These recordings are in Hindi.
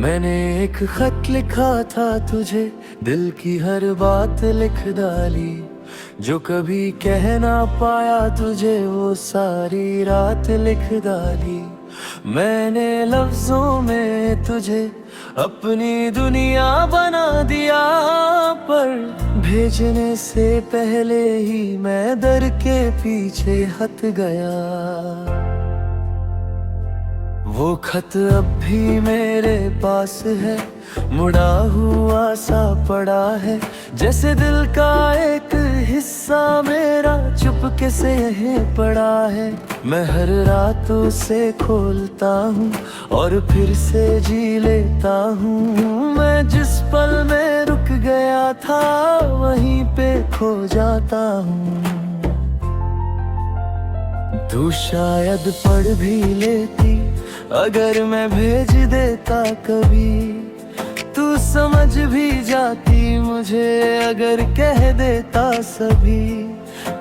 मैंने एक खत लिखा था तुझे, दिल की हर बात लिख डाली। जो कभी कह ना पाया तुझे, वो सारी रात लिख डाली। मैंने लफ्जों में तुझे अपनी दुनिया बना दिया, पर भेजने से पहले ही मैं दर के पीछे हट गया। वो खत अब भी मेरे पास है, मुड़ा हुआ सा पड़ा है, जैसे दिल का एक हिस्सा मेरा चुपके से यहीं पड़ा है। मैं हर रात उसे खोलता हूँ और फिर से जी लेता हूँ। मैं जिस पल में रुक गया था, वहीं पे खो जाता हूँ। तू शायद पढ़ भी लेती अगर मैं भेज देता कभी। तू समझ भी जाती मुझे अगर कह देता सभी।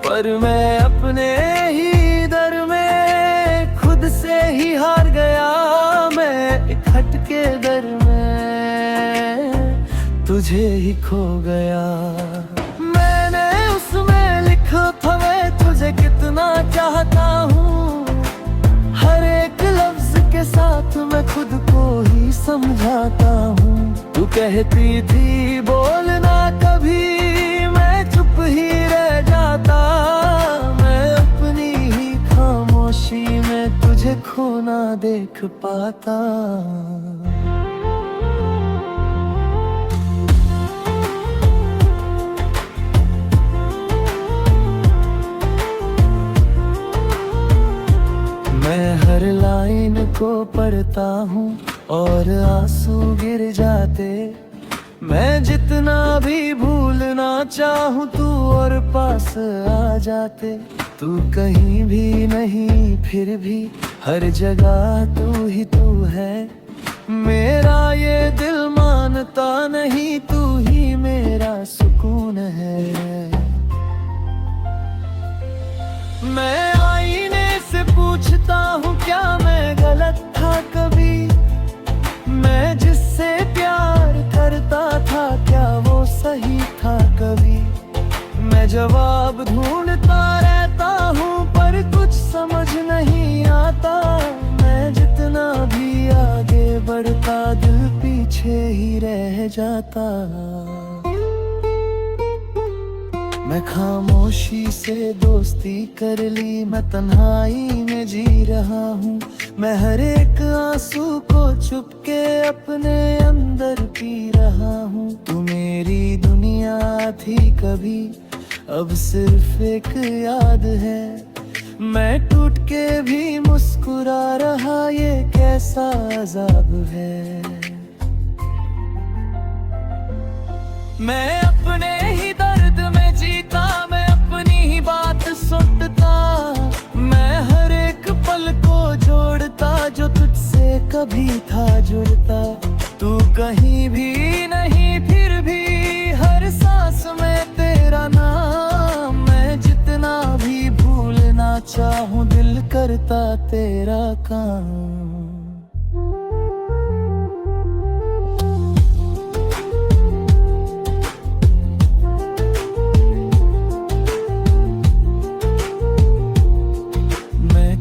पर मैं अपने ही दर में खुद से ही हार गया। मैं एक हटके दर में तुझे ही खो गया। मैंने उसमें लिखा था मैं तुझे कितना चाहता हूँ। हर एक लफ्ज के साथ मैं खुद को ही समझाता हूँ। तू कहती थी बोलना कभी, मैं चुप ही रह जाता। मैं अपनी ही खामोशी में तुझे खोना देख पाता। मैं हर लाइन को पढ़ता हूँ और आंसू गिर जाते। मैं जितना भी भूलना चाहूँ तू और पास आ जाते। तू कहीं भी नहीं फिर भी हर जगह तू ही तू है। मेरा ये दिल मानता नहीं, तू ही मेरा सुकून है। मैं आईने से पूछता हूँ क्या मैं गलत था कभी। मैं जिससे प्यार करता था क्या वो सही था कभी। मैं जवाब ढूंढता रहता हूँ पर कुछ समझ नहीं आता। मैं जितना भी आगे बढ़ता दिल पीछे ही रह जाता। मैं खामोशी से दोस्ती कर ली, मैं तन्हाई में जी रहा हूँ। मैं हर एक आंसू को चुपके अपने अंदर पी रहा हूँ। तू मेरी दुनिया थी कभी, अब सिर्फ एक याद है। मैं टूट के भी मुस्कुरा रहा, ये कैसा अज़ाब है। मैं अपने ही दर्द में जीता, मैं अपनी ही बात सुनता। मैं हर एक पल को जोड़ता जो तुझसे कभी था जुड़ता। तू कहीं भी नहीं फिर भी हर सांस में तेरा नाम। मैं जितना भी भूलना चाहूँ दिल करता तेरा काम।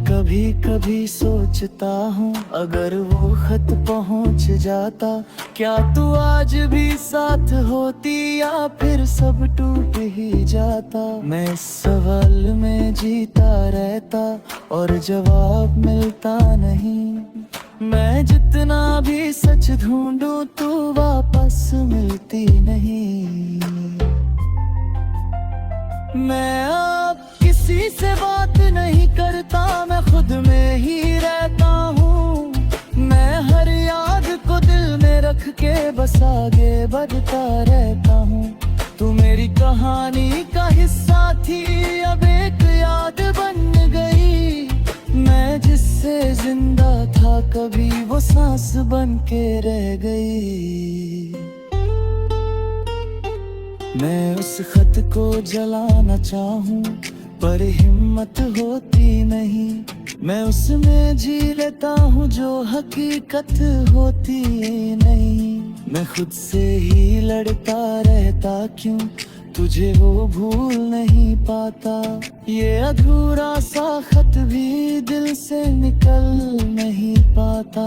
कभी कभी सोचता हूँ अगर वो खत पहुँच जाता, क्या तू आज भी साथ होती या फिर सब टूट ही जाता। मैं इस सवाल में जीता रहता और जवाब मिलता नहीं। मैं जितना भी सच ढूंढूं तू वापस मिलती नहीं। मैं अब किसी से बात नहीं करता, मैं खुद में ही रहता हूँ। मैं हर याद को दिल में रख के बस आगे बढ़ता रहता हूँ। तू मेरी कहानी का हिस्सा थी, अब एक याद बन गई। मैं जिससे जिंदा था कभी, वो सांस बन के रह गई। मैं उस खत को जलाना चाहूँ पर हिम्मत होती नहीं। मैं उसमें जी लेता हूँ जो हकीकत होती नहीं। मैं खुद से ही लड़ता रहता, क्यों तुझे वो भूल नहीं पाता। ये अधूरा सा खत भी दिल से निकल नहीं पाता।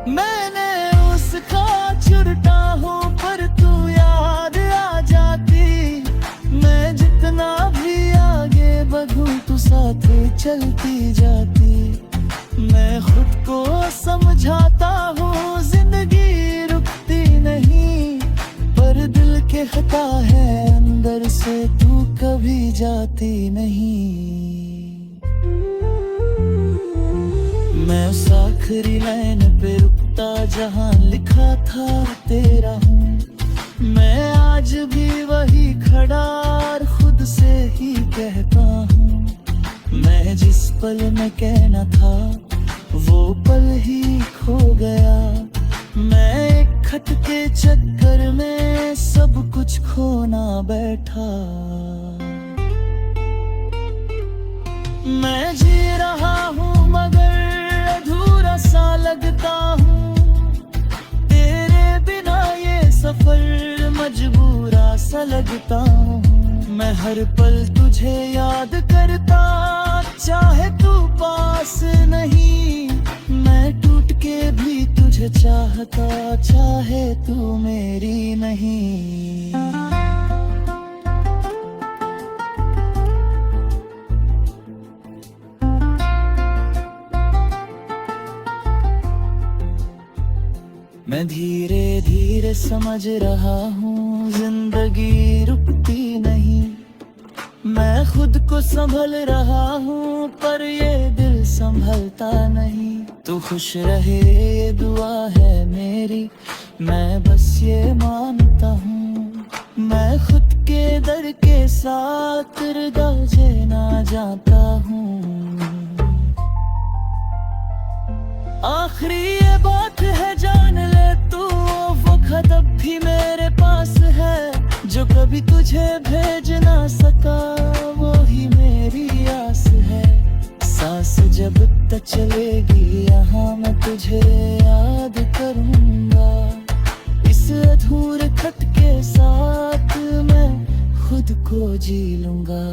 मैंने उसका छुड़ता हूँ पर तू याद आ जाती। मैं जितना भी आगे बढ़ूं तू साथ चलती जाती। मैं खुद को समझाता हूँ जिंदगी रुकती नहीं, पर दिल के खता है अंदर से तू कभी जाती नहीं। मैं उस आखिरी लाइन पे रुकता जहाँ लिखा था तेरा हूँ। मैं आज भी वही खड़ा और खुद से ही कहता हूँ। मैं जिस पल में कहना था वो पल ही खो गया। मैं एक खत के चक्कर में सब कुछ खोना बैठा। मैं जी रहा हूँ मगर अधूरा सा लगता हूँ। तेरे बिना ये सफर मजबूरा सा लगता हूँ। मैं हर पल तुझे याद करता, चाहे तू पास नहीं। मैं टूट के भी तुझे चाहता, चाहे तू मेरी नहीं। मैं धीरे धीरे समझ रहा हूँ जिंदगी रुकती नहीं। मैं खुद को संभल रहा हूँ पर ये दिल संभलता नहीं। तू खुश रहे ये दुआ है मेरी, मैं बस ये मानता हूँ। मैं खुद के दर के साथ रिदा जेना जाता हूँ। आखिरी ये बात है जान ले तू, वो खत अब भी मेरे पास है। जो कभी तुझे भेज ना सका वो ही मेरी आस है। सांस जब तक चलेगी यहाँ मैं तुझे याद करूँगा। इस अधूरे खत के साथ मैं खुद को जी लूँगा।